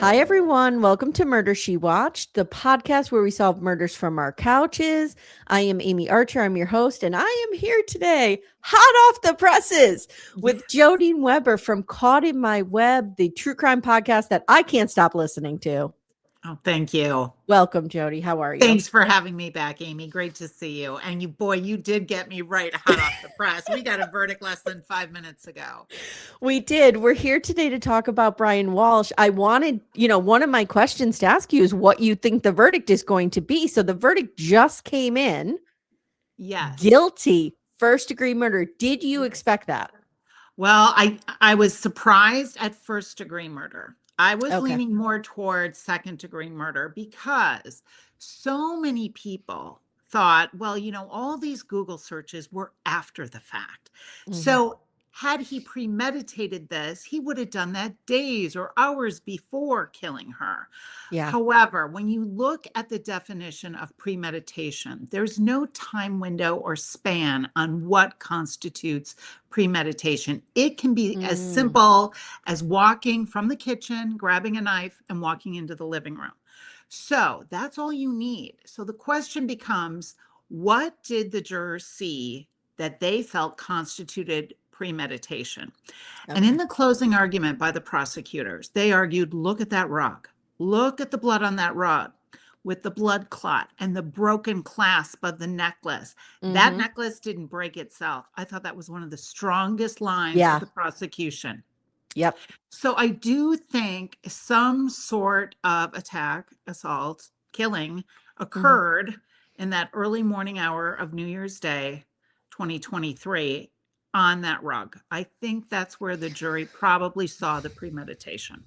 Hi, everyone. Welcome to Murder She Watched, the podcast where we solve murders from our couches. I am Amy Archer. I'm your host, and I am here today, hot off the presses, with Jodene Weber from Caught in My Web, the true crime podcast that I can't stop listening to. Oh, thank you. Welcome, Jody. How are you? Thanks for having me back, Amy. Great to see you. And you did get me right hot off the press. We got a verdict less than 5 minutes ago. We did. We're here today to talk about Brian Walshe. I wanted, one of my questions to ask you is what you think the verdict is going to be. So the verdict just came in. Yes. Guilty, first-degree murder. Did you expect that? Well, I was surprised at first-degree murder. I was leaning more towards second-degree murder because so many people thought, well, all these Google searches were after the fact. So had he premeditated this, he would have done that days or hours before killing her. Yeah. However, when you look at the definition of premeditation, there's no time window or span on what constitutes premeditation. It can be as simple as walking from the kitchen, grabbing a knife, and walking into the living room. So that's all you need. So the question becomes, what did the jurors see that they felt constituted premeditation? And in the closing argument by the prosecutors, they argued, look at that rug. Look at the blood on that rug with the blood clot and the broken clasp of the necklace. That necklace didn't break itself. I thought that was one of the strongest lines of the prosecution. Yep. So I do think some sort of attack, assault, killing occurred in that early morning hour of New Year's Day, 2023, on that rug. I think that's where the jury probably saw the premeditation.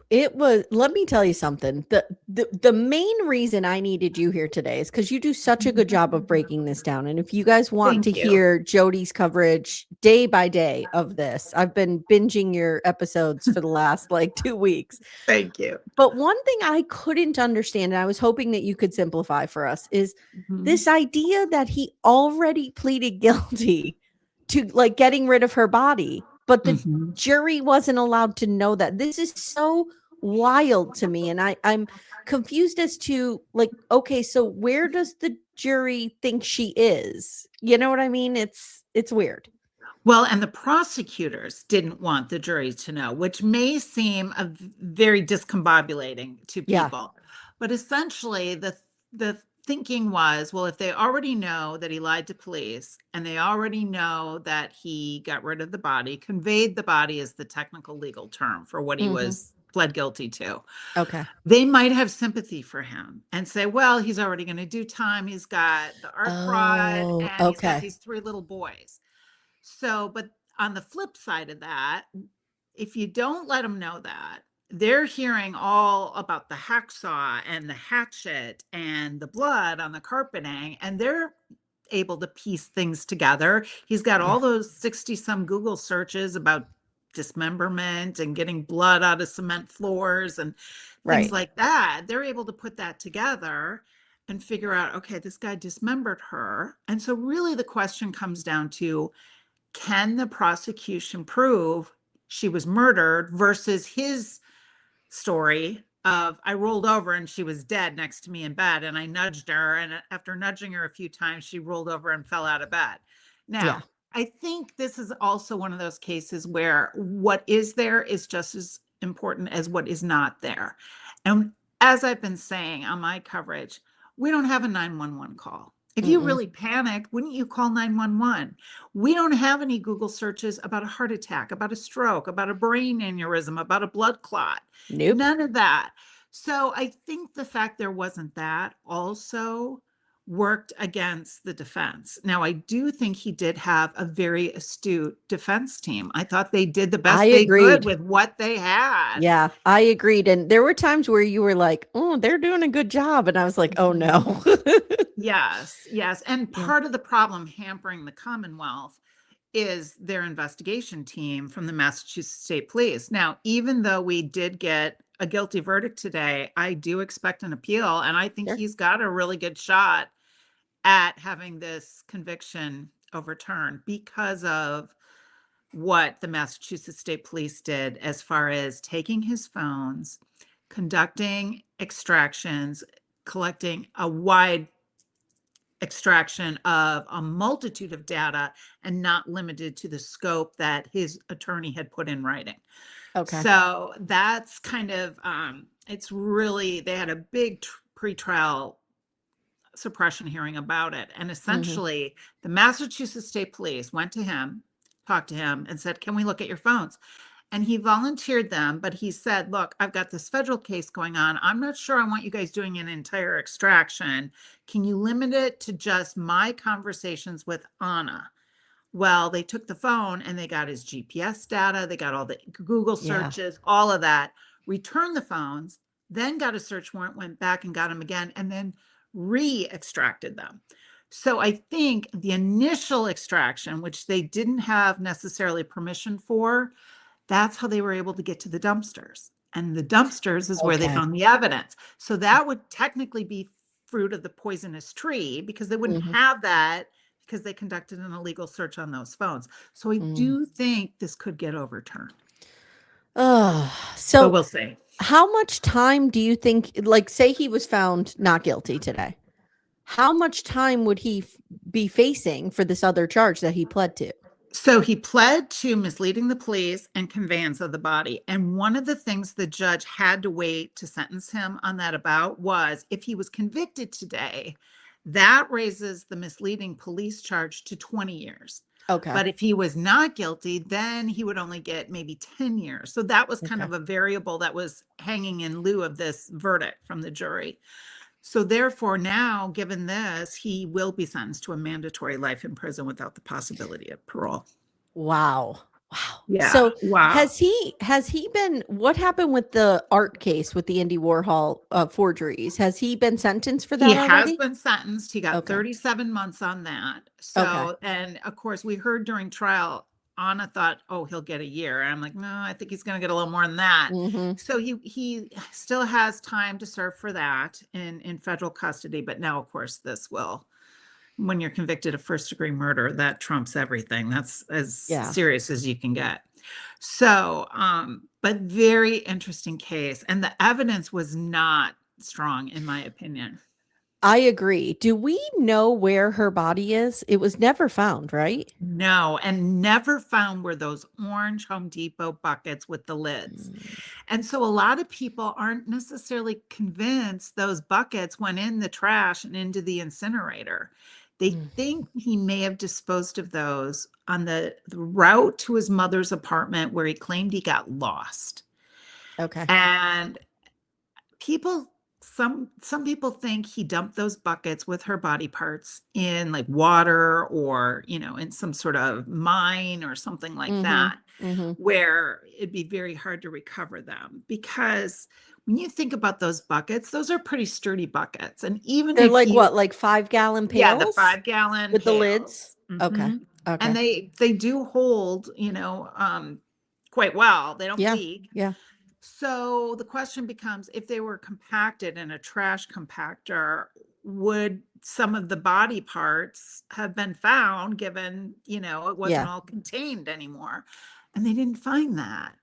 It was, let me tell you something. The main reason I needed you here today is because you do such a good job of breaking this down. And if you guys want to hear Jody's coverage day by day of this, I've been binging your episodes for the last 2 weeks. Thank you. But one thing I couldn't understand, and I was hoping that you could simplify for us, is this idea that he already pleaded guilty to getting rid of her body, but the jury wasn't allowed to know that. This is so wild to me, and I'm confused as to okay, so where does the jury think she is? You know what I mean? It's weird. Well, and the prosecutors didn't want the jury to know, which may seem very discombobulating to people. But essentially, the thinking was, well, if they already know that he lied to police and they already know that he got rid of the body, conveyed the body is the technical legal term for what he was pled guilty to. Okay. They might have sympathy for him and say, well, he's already going to do time. He's got the arthrod and he's got these 3 little boys. So, but on the flip side of that, if you don't let them know that, they're hearing all about the hacksaw and the hatchet and the blood on the carpeting, and they're able to piece things together. He's got all those 60 some Google searches about dismemberment and getting blood out of cement floors and things like that. They're able to put that together and figure out, okay, this guy dismembered her. And so really the question comes down to, can the prosecution prove she was murdered versus his story of, I rolled over and she was dead next to me in bed and I nudged her, and after nudging her a few times, she rolled over and fell out of bed. Now, I think this is also one of those cases where what is there is just as important as what is not there. And as I've been saying on my coverage, we don't have a 911 call. If you really panicked, wouldn't you call 911? We don't have any Google searches about a heart attack, about a stroke, about a brain aneurysm, about a blood clot. Nope. None of that. So I think the fact there wasn't that also worked against the defense. Now, I do think he did have a very astute defense team. I thought they did the best they could with what they had. Yeah, I agreed. And there were times where you were like, oh, they're doing a good job. And I was like, oh, no. Yes. And part of the problem hampering the Commonwealth is their investigation team from the Massachusetts State Police. Now, even though we did get a guilty verdict today, I do expect an appeal. And I think he's got a really good shot at having this conviction overturned because of what the Massachusetts State Police did as far as taking his phones, conducting extractions, collecting a wide extraction of a multitude of data and not limited to the scope that his attorney had put in writing. Okay. So that's kind of, it's really, they had a big pretrial suppression hearing about it. And essentially, the Massachusetts State Police went to him, talked to him, and said, can we look at your phones? And he volunteered them, but he said, look, I've got this federal case going on. I'm not sure I want you guys doing an entire extraction. Can you limit it to just my conversations with Anna? Well, they took the phone and they got his GPS data. They got all the Google searches, all of that, returned the phones, then got a search warrant, went back and got them again, and then re-extracted them. So I think the initial extraction, which they didn't have necessarily permission for, that's how they were able to get to the dumpsters. And the dumpsters is where they found the evidence. So that would technically be fruit of the poisonous tree, because they wouldn't have that because they conducted an illegal search on those phones. So I do think this could get overturned. So but we'll see. How much time do you think, like, say he was found not guilty today, how much time would he be facing for this other charge that he pled to? So he pled to misleading the police and conveyance of the body. And one of the things the judge had to wait to sentence him on that about was, if he was convicted today, that raises the misleading police charge to 20 years. Okay. But if he was not guilty, then he would only get maybe 10 years. So that was kind of a variable that was hanging in lieu of this verdict from the jury. So therefore, now, given this, he will be sentenced to a mandatory life in prison without the possibility of parole. Wow. Wow. Yeah. So wow. Has he been, what happened with the art case with the Andy Warhol forgeries? Has he been sentenced for that He already? has been sentenced. He got 37 months on that. So, and of course, we heard during trial, Anna thought, oh, he'll get a year. And I'm like, no, I think he's going to get a little more than that. So he still has time to serve for that in federal custody. But now, of course, this will, when you're convicted of first-degree murder, that trumps everything. That's as serious as you can get. So, but very interesting case. And the evidence was not strong, in my opinion. I agree. Do we know where her body is? It was never found, right? No, and never found were those orange Home Depot buckets with the lids. And so a lot of people aren't necessarily convinced those buckets went in the trash and into the incinerator. They think he may have disposed of those on the route to his mother's apartment, where he claimed he got lost. Okay. And people, some people think he dumped those buckets with her body parts in like water, or, you know, in some sort of mine or something like that, where it'd be very hard to recover them. Because when you think about those buckets, those are pretty sturdy buckets. And even they're if like what, like 5-gallon pails? Yeah, the 5-gallon with pails. The lids. Okay. And they do hold, you know, quite well. They don't leak. Yeah. So the question becomes, if they were compacted in a trash compactor, would some of the body parts have been found, given, you know, it wasn't all contained anymore? And they didn't find that.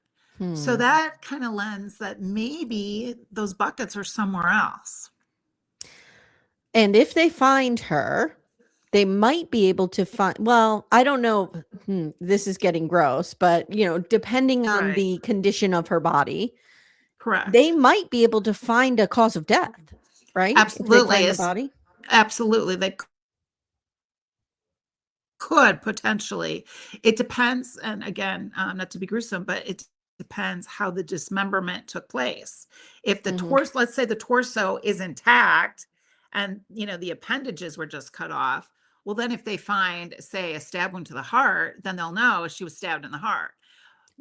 So that kind of lends that maybe those buckets are somewhere else. And if they find her, they might be able to find, well, I don't know. This is getting gross, but, you know, depending on the condition of her body, correct, they might be able to find a cause of death, right? Absolutely. If they find the body. Absolutely. They could potentially. It depends. And again, not to be gruesome, but it depends how the dismemberment took place. If the torso, let's say the torso is intact and, you know, the appendages were just cut off, well, then if they find, say, a stab wound to the heart, then they'll know she was stabbed in the heart.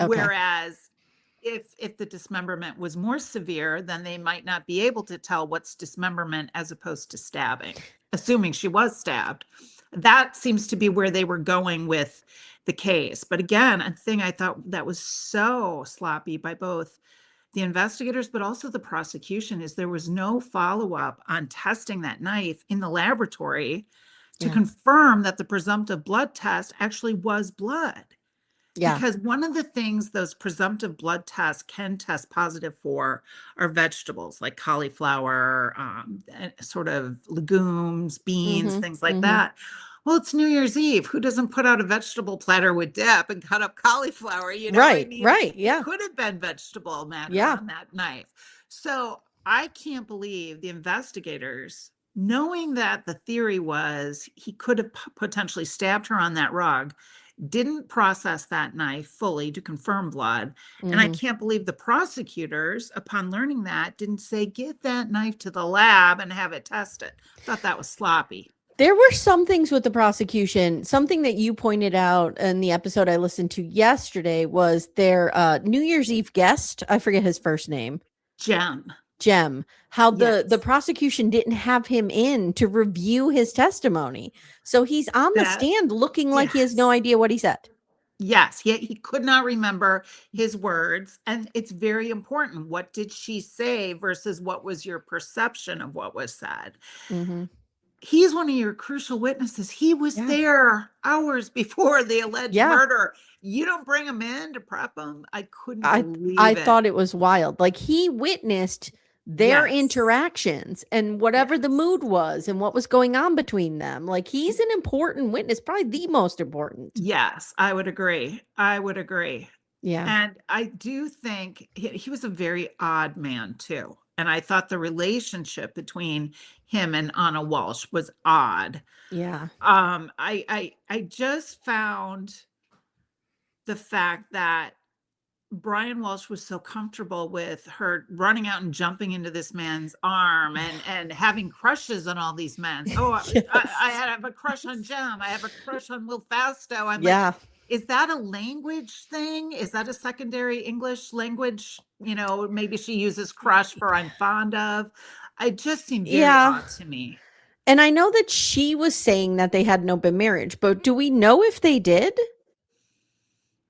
Whereas if the dismemberment was more severe, then they might not be able to tell what's dismemberment as opposed to stabbing, assuming she was stabbed. That seems to be where they were going with the case. But again, a thing I thought that was so sloppy by both the investigators, but also the prosecution, is there was no follow-up on testing that knife in the laboratory to confirm that the presumptive blood test actually was blood. Yeah. Because one of the things those presumptive blood tests can test positive for are vegetables like cauliflower, sort of legumes, beans, things like that. Well, it's New Year's Eve. Who doesn't put out a vegetable platter with dip and cut up cauliflower? You know, I Right. mean, Right. it Yeah. could have been vegetable matter Yeah. on that knife. So I can't believe the investigators, knowing that the theory was he could have potentially stabbed her on that rug, didn't process that knife fully to confirm blood. And I can't believe the prosecutors, upon learning that, didn't say, get that knife to the lab and have it tested. Thought that was sloppy. There were some things with the prosecution. Something that you pointed out in the episode I listened to yesterday was their New Year's Eve guest. I forget his first name. Jem. How the prosecution didn't have him in to review his testimony. So he's on the stand looking like he has no idea what he said. Yes, he could not remember his words. And it's very important. What did she say versus what was your perception of what was said? He's one of your crucial witnesses. He was there hours before the alleged murder. You don't bring him in to prep him. I couldn't believe it. I thought it was wild. Like, he witnessed their interactions and whatever the mood was and what was going on between them. Like, he's an important witness, probably the most important. Yes, I would agree. I would agree. Yeah. And I do think he was a very odd man too. And I thought the relationship between him and Anna Walshe was odd. Yeah. I just found the fact that Brian Walshe was so comfortable with her running out and jumping into this man's arm and having crushes on all these men. Oh, Yes. I have a crush on Jem. I have a crush on Will Fasto. I'm Yeah. like, is that a language thing? Is that a secondary English language? You know, maybe she uses crush for I'm fond of. It just seemed very odd to me. And I know that she was saying that they had an open marriage, but do we know if they did?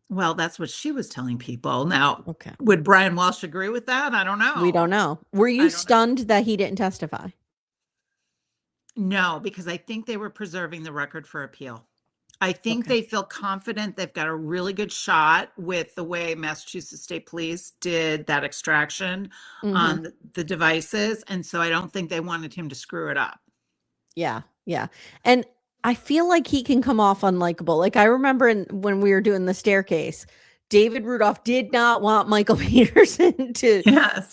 Well, that's what she was telling people. Now, would Brian Walshe agree with that? I don't know. We don't know. Were you stunned that he didn't testify? No, because I think they were preserving the record for appeal. I think they feel confident they've got a really good shot with the way Massachusetts State Police did that extraction on the devices. And so I don't think they wanted him to screw it up. Yeah. Yeah. And I feel like he can come off unlikable. Like, I remember when we were doing the staircase, David Rudolph did not want Michael Peterson to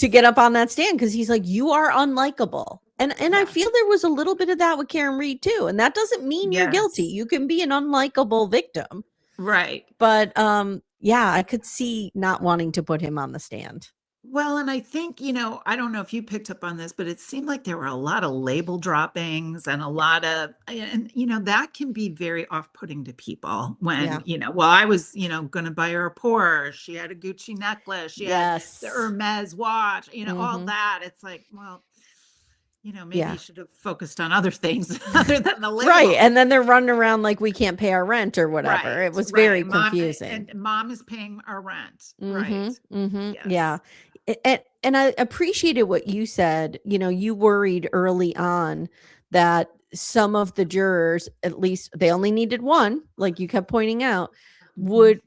get up on that stand because he's like, you are unlikable. And I feel there was a little bit of that with Karen Reed too. And that doesn't mean you're guilty. You can be an unlikable victim. Right. But I could see not wanting to put him on the stand. Well, and I think, you know, I don't know if you picked up on this, but it seemed like there were a lot of label droppings and a lot of, and, you know, that can be very off-putting to people when, you know, well, I was, you know, going to buy her a Porsche. She had a Gucci necklace. She had the Hermes watch, you know, all that. It's like, well, you know, maybe you should have focused on other things other than the label. Right. And then they're running around like we can't pay our rent or whatever. It was very confusing. And mom is paying our rent. Right. Yes. Yeah. And I appreciated what you said. You know, you worried early on that some of the jurors, at least they only needed one, like you kept pointing out, would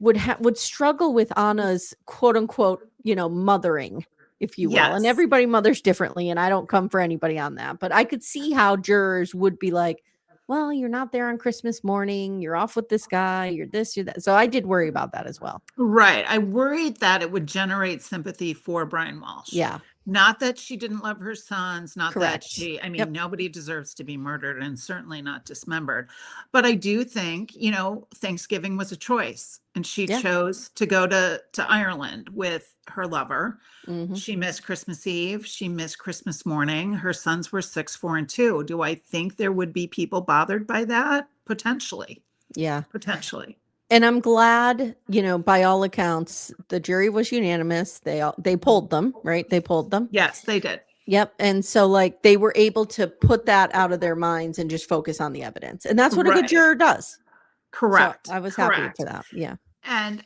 struggle with Anna's quote unquote, you know, mothering, if you will. And everybody mothers differently. And I don't come for anybody on that, but I could see how jurors would be like, well, you're not there on Christmas morning. You're off with this guy. You're this, you're that. So I did worry about that as well. Right. I worried that it would generate sympathy for Brian Walshe. Yeah. Not that she didn't love her sons, not that she, I mean, nobody deserves to be murdered and certainly not dismembered. But I do think, you know, Thanksgiving was a choice and she chose to go to Ireland with her lover. She missed Christmas Eve. She missed Christmas morning. Her sons were 6, 4, and 2. Do I think there would be people bothered by that? Potentially. Yeah. Potentially. And I'm glad, you know, by all accounts, the jury was unanimous. They pulled them, right? They pulled them. Yes, they did. Yep. And so like they were able to put that out of their minds and just focus on the evidence. And that's what a good juror does. Correct. So I was happy for that. Yeah. And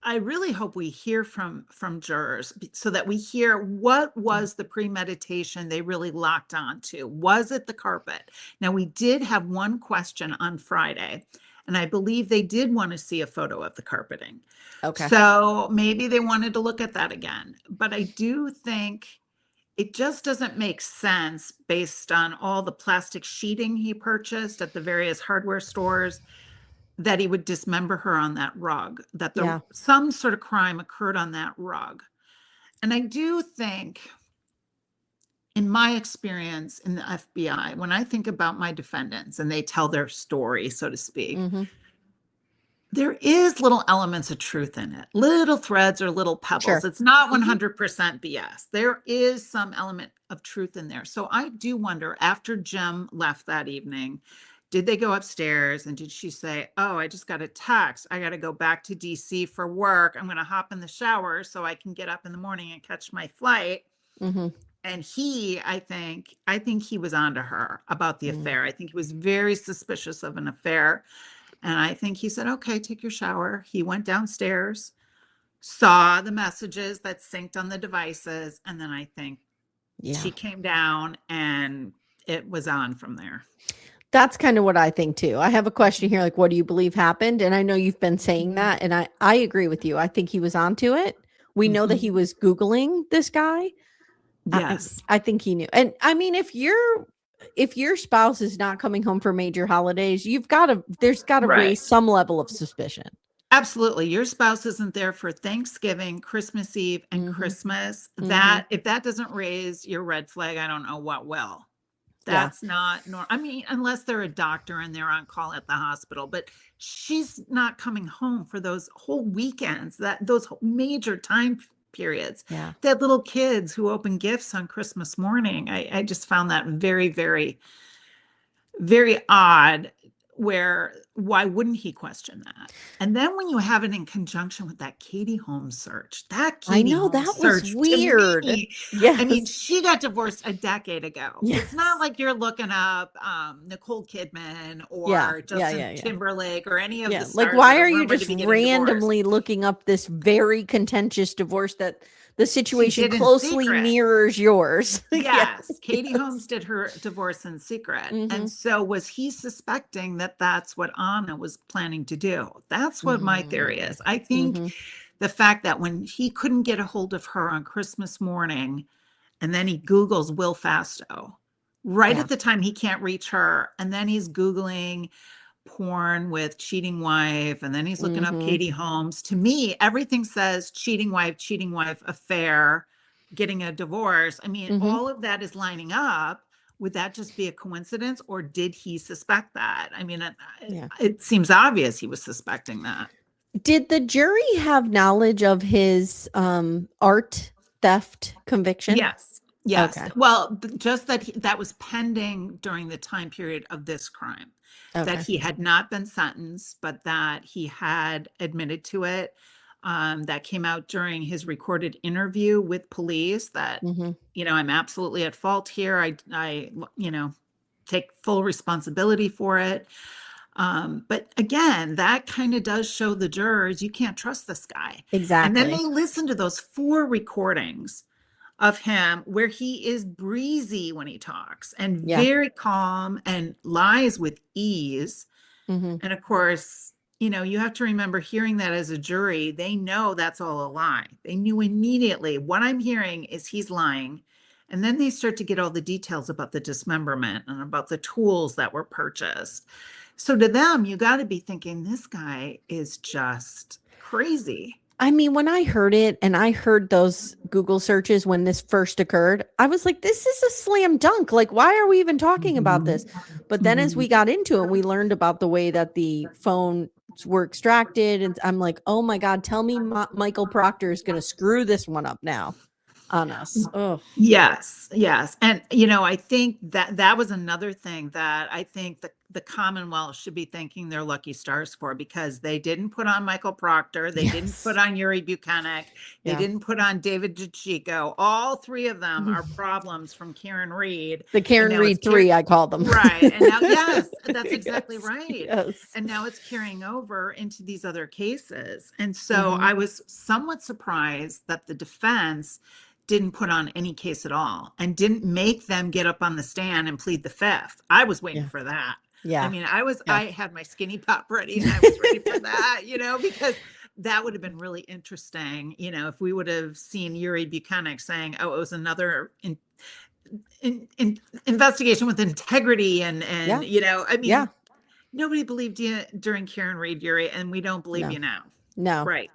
I really hope we hear from jurors so that we hear what was the premeditation they really locked on to. Was it the carpet? Now, we did have one question on Friday, And I believe they did want to see a photo of the carpeting. Okay. So maybe they wanted to look at that again. But I do think it just doesn't make sense based on all the plastic sheeting he purchased at the various hardware stores that he would dismember her on that rug, that some sort of crime occurred on that rug. And I do think, in my experience in the FBI, when I think about my defendants and they tell their story, so to speak, there is little elements of truth in it, little threads or little pebbles. Sure. It's not 100% BS. There is some element of truth in there. So I do wonder, after Jim left that evening, did they go upstairs and did she say, oh, I just got a text. I got to go back to DC for work. I'm going to hop in the shower so I can get up in the morning and catch my flight. And I think he was onto her about the affair. I think he was very suspicious of an affair. And I think he said, okay, take your shower. He went downstairs, saw the messages that synced on the devices. And then I think she came down and it was on from there. That's kind of what I think too. I have a question here, like, what do you believe happened? And I know you've been saying that, and I agree with you. I think he was onto it. We know that he was Googling this guy. Yes. I think he knew. And I mean, if your spouse is not coming home for major holidays, there's got to raise some level of suspicion. Absolutely. Your spouse isn't there for Thanksgiving, Christmas Eve, and Christmas. That if that doesn't raise your red flag, I don't know what will. That's not normal. I mean, unless they're a doctor and they're on call at the hospital, but she's not coming home for those whole weekends, those major time periods. They had little kids who open gifts on Christmas morning. I just found that very, very, very odd. Why wouldn't he question that? And then when you have it in conjunction with that Katie Holmes search, that was weird. I mean, she got divorced a decade ago. It's not like you're looking up Nicole Kidman or Justin Timberlake or any of the stars. Like, why are you just randomly looking up this very contentious divorce that the situation closely mirrors yours? Katie Holmes did her divorce in secret. And so was he suspecting that that's what Anna was planning to do? That's what my theory is. I think the fact that when he couldn't get a hold of her on Christmas morning, and then he Googles Will Fasto at the time he can't reach her, and then he's Googling porn with cheating wife, and then he's looking up Katie Holmes. To me, everything says cheating wife, affair, getting a divorce. I mean, all of that is lining up. Would that just be a coincidence, or did he suspect that? I mean, it seems obvious he was suspecting that. Did the jury have knowledge of his art theft conviction? Yes. Okay. Well, just that was pending during the time period of this crime. That he had not been sentenced, but that he had admitted to it. That came out during his recorded interview with police that, I'm absolutely at fault here. I take full responsibility for it. But again, that kind of does show the jurors, you can't trust this guy. Exactly. And then they listen to those 4 recordings of him where he is breezy when he talks and very calm and lies with ease. And of course, you have to remember, hearing that as a jury, they know that's all a lie. They knew immediately. What I'm hearing is he's lying. And then they start to get all the details about the dismemberment and about the tools that were purchased. So to them, you got to be thinking, this guy is just crazy. I mean, when I heard it and I heard those Google searches when this first occurred, I was like, this is a slam dunk. Like, why are we even talking about this? But then as we got into it, we learned about the way that the phones were extracted. And I'm like, oh my God, tell me Michael Proctor is going to screw this one up now on us. Oh, yes. And, I think that was another thing that I think the Commonwealth should be thanking their lucky stars for, because they didn't put on Michael Proctor. They didn't put on Yuri Buchanan. They didn't put on David DeChico. All 3 of them are problems from Karen Reed. The Karen Reed 3, I call them. Right. And now, that's exactly right. Yes. And now it's carrying over into these other cases. And so I was somewhat surprised that the defense didn't put on any case at all and didn't make them get up on the stand and plead the fifth. I was waiting for that. Yeah. I mean, I had my skinny pop ready and I was ready for that, because that would have been really interesting, if we would have seen Yuri Buchanan saying, oh, it was another investigation with integrity and I mean, nobody believed you during Karen Reed, Yuri, and we don't believe you now. No. Right.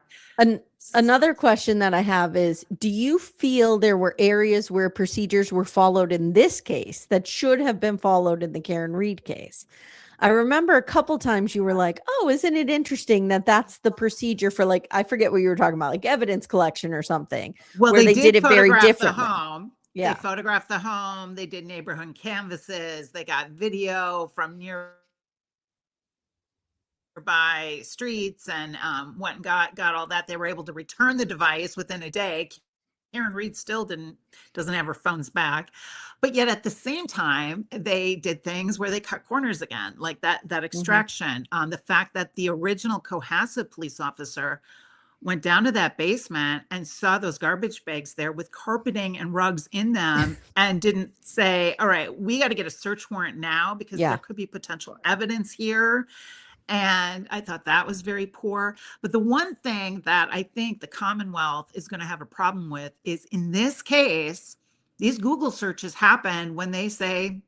Another question that I have is, do you feel there were areas where procedures were followed in this case that should have been followed in the Karen Reed case? I remember a couple times you were like, oh, isn't it interesting that that's the procedure for, like, I forget what you were talking about, like evidence collection or something. Well, where they did it very photograph the differently. home. Yeah. They photographed the home. They did neighborhood canvases. They got video from nearby streets and went and got all that. They were able to return the device within a day. Karen Reed still doesn't have her phones back, but yet at the same time, they did things where they cut corners again, like that extraction. The fact that the original Cohasset police officer went down to that basement and saw those garbage bags there with carpeting and rugs in them and didn't say, all right, we got to get a search warrant now because there could be potential evidence here. And I thought that was very poor. But the one thing that I think the Commonwealth is going to have a problem with is, in this case, these Google searches happen when they say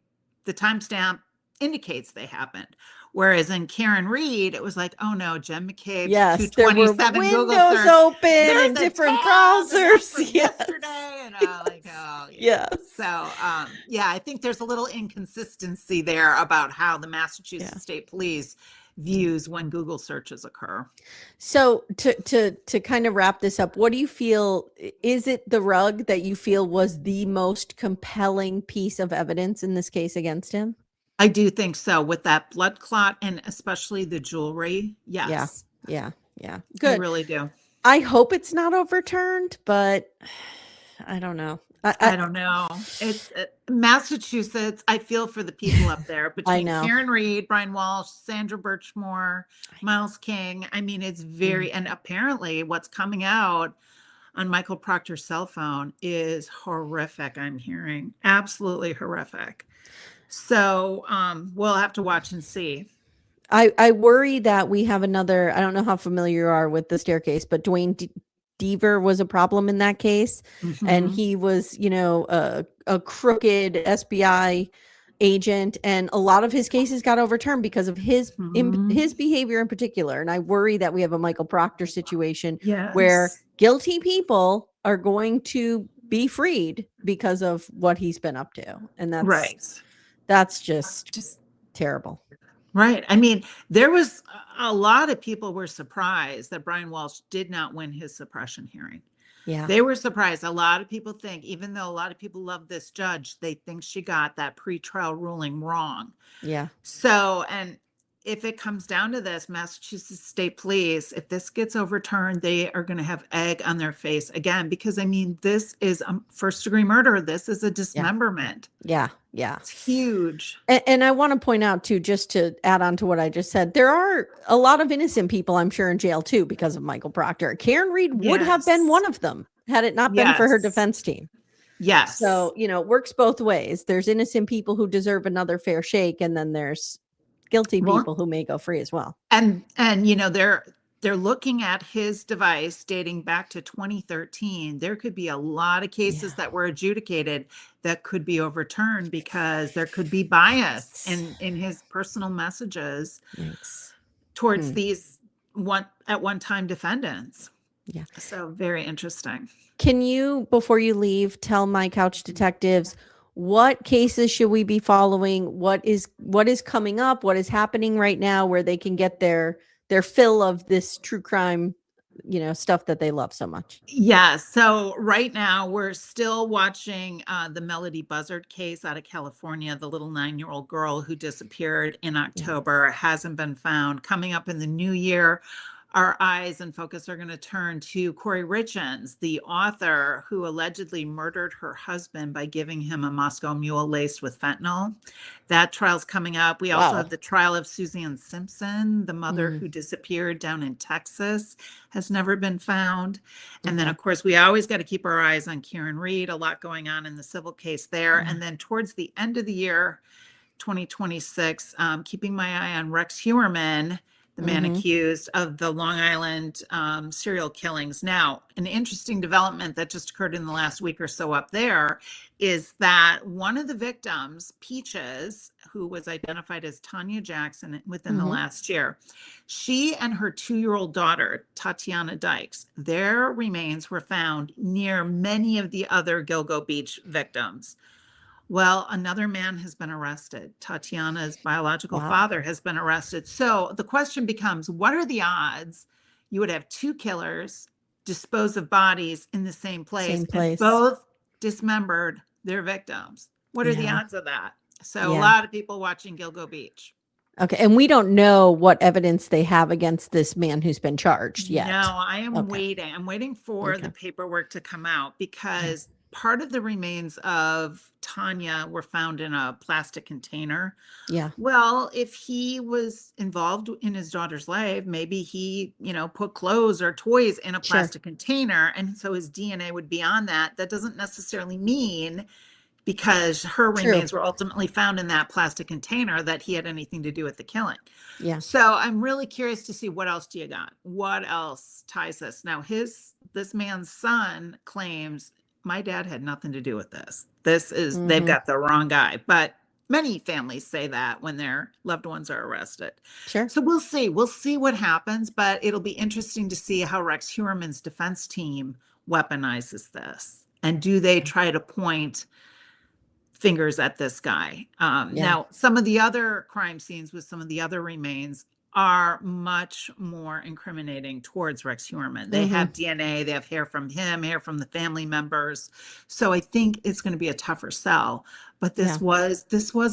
the timestamp indicates they happened. Whereas in Karen Reed, it was like, oh no, Jen McCabe's 227 Google search. Open in different browsers. Yesterday, and like, oh yeah. So I think there's a little inconsistency there about how the Massachusetts State Police views when Google searches occur. So to kind of wrap this up, what do you feel, is it the rug that you feel was the most compelling piece of evidence in this case against him? I do think so, with that blood clot and especially the jewelry. Yes. Yeah. Good. I really do. I hope it's not overturned, but I don't know. I don't know. It's Massachusetts. I feel for the people up there between Karen Reed, Brian Walshe, Sandra Birchmore, Miles King. I mean, it's very, and apparently what's coming out on Michael Proctor's cell phone is horrific. I'm hearing absolutely horrific. So we'll have to watch and see. I worry that we have another, I don't know how familiar you are with the staircase, but Dwayne Deaver was a problem in that case. And he was, a crooked SBI agent, and a lot of his cases got overturned because of his behavior in particular. And I worry that we have a Michael Proctor situation where guilty people are going to be freed because of what he's been up to. And that's just terrible. Right. I mean, there was a lot of people were surprised that Brian Walshe did not win his suppression hearing. Yeah. They were surprised. A lot of people think, even though a lot of people love this judge, they think she got that pretrial ruling wrong. Yeah. So, and if it comes down to this, Massachusetts State Police, if this gets overturned, they are going to have egg on their face again, because I mean, this is a first-degree murder. This is a dismemberment. Yeah. It's huge. And I want to point out too, just to add on to what I just said, there are a lot of innocent people, I'm sure, in jail too because of Michael Proctor. Karen Reed would have been one of them had it not been for her defense team. Yes. So, it works both ways. There's innocent people who deserve another fair shake, and then there's guilty people who may go free as well. And they're looking at his device dating back to 2013. There could be a lot of cases that were adjudicated that could be overturned because there could be bias in his personal messages towards these at one time defendants. Yeah. So very interesting. Can you, before you leave, tell my couch detectives what cases should we be following? What is coming up? What is happening right now where they can get their fill of this true crime, stuff that they love so much? Yeah. So right now we're still watching the Melody Buzzard case out of California. The little 9-year-old girl who disappeared in October hasn't been found. Coming up in the new year, our eyes and focus are going to turn to Corey Richins, the author who allegedly murdered her husband by giving him a Moscow Mule laced with fentanyl. That trial's coming up. We also have the trial of Suzanne Simpson, the mother who disappeared down in Texas, has never been found. And then, of course, we always got to keep our eyes on Karen Reed, a lot going on in the civil case there. And then towards the end of the year, 2026, keeping my eye on Rex Heuermann, the man accused of the Long Island serial killings. Now, an interesting development that just occurred in the last week or so up there is that one of the victims, Peaches, who was identified as Tanya Jackson within the last year, she and her 2-year-old daughter, Tatiana Dykes, their remains were found near many of the other Gilgo Beach victims. Well, another man has been arrested. Tatiana's biological father has been arrested. So the question becomes, what are the odds you would have 2 killers dispose of bodies in the same place, and both dismembered their victims? What are the odds of that? So a lot of people watching Gilgo Beach. Okay. And we don't know what evidence they have against this man who's been charged yet. No, I am waiting. I'm waiting for the paperwork to come out, because part of the remains of Tanya were found in a plastic container. Yeah. Well, if he was involved in his daughter's life, maybe he, put clothes or toys in a plastic container. And so his DNA would be on that. That doesn't necessarily mean, because her remains were ultimately found in that plastic container, that he had anything to do with the killing. Yeah. So I'm really curious to see, what else do you got? What else ties this? Now, this man's son claims, my dad had nothing to do with this. They've got the wrong guy. But many families say that when their loved ones are arrested. Sure. So we'll see. We'll see what happens, but it'll be interesting to see how Rex Heuermann's defense team weaponizes this. And do they try to point fingers at this guy? Now, some of the other crime scenes with some of the other remains are much more incriminating towards Rex Heuermann. They have DNA, they have hair from him, hair from the family members. So I think it's going to be a tougher sell. But this was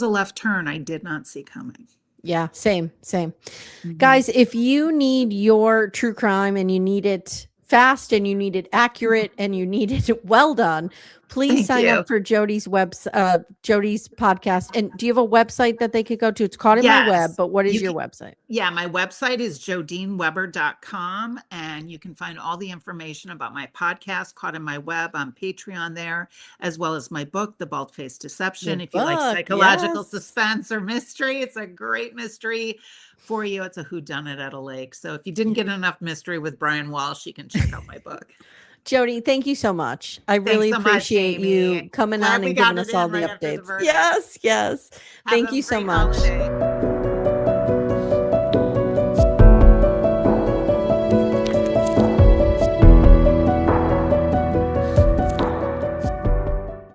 a left turn I did not see coming. Yeah, same. Guys, if you need your true crime and you need it fast and you need it accurate and you need it well done, please sign up for Jody's Jody's podcast. And do you have a website that they could go to? It's caught in my web, but what is your website? Yeah, my website is jodeneweber.com, and you can find all the information about my podcast, Caught in My Web, on Patreon there, as well as my book, The Bald-Faced Deception. If you like psychological suspense or mystery, it's a great mystery for you. It's a whodunit at a lake. So if you didn't get enough mystery with Brian Walshe, you can check out my book. Jody, thank you so much. I really appreciate you coming on and giving us all the updates. Yes. Thank you so much.